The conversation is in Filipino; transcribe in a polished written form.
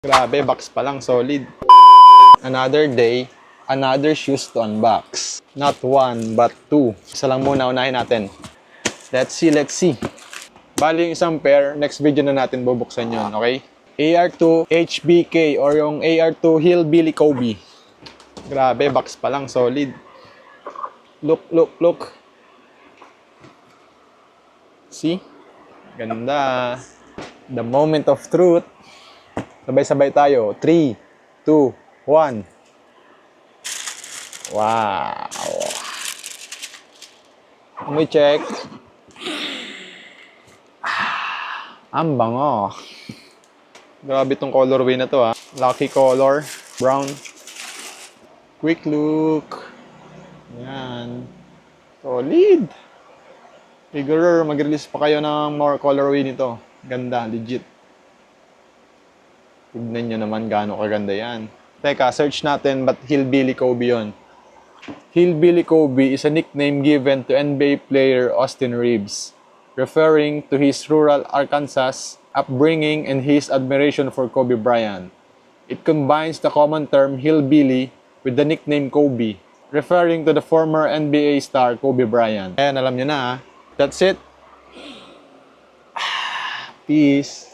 Grabe, box pa lang, solid. Another day, another shoes to unbox. Not one, but two. Isa lang muna, unahin natin. Let's see, let's see. Bali yung isang pair, next video na natin bubuksan yun, okay? AR2 HBK or yung AR2 Hillbilly Kobe. Grabe, box pa lang, solid. Look, look, look. See? Ganda. The moment of truth. Sabay-sabay tayo. 3, 2, 1. Wow. Let me check. Ang bango. Grabe tong colorway na to ha. Lucky color. Brown. Quick look. Yan. Solid. Figurer, mag-release pa kayo ng more colorway nito. Ganda, legit. Tignan nyo naman gaano kaganda yan. Teka, search natin ba't Hillbilly Kobe yun. Hillbilly Kobe is a nickname given to NBA player Austin Reeves, referring to his rural Arkansas upbringing and his admiration for Kobe Bryant. It combines the common term hillbilly with the nickname Kobe, referring to the former NBA star Kobe Bryant. Ayan, alam nyo na ha. That's it. Peace.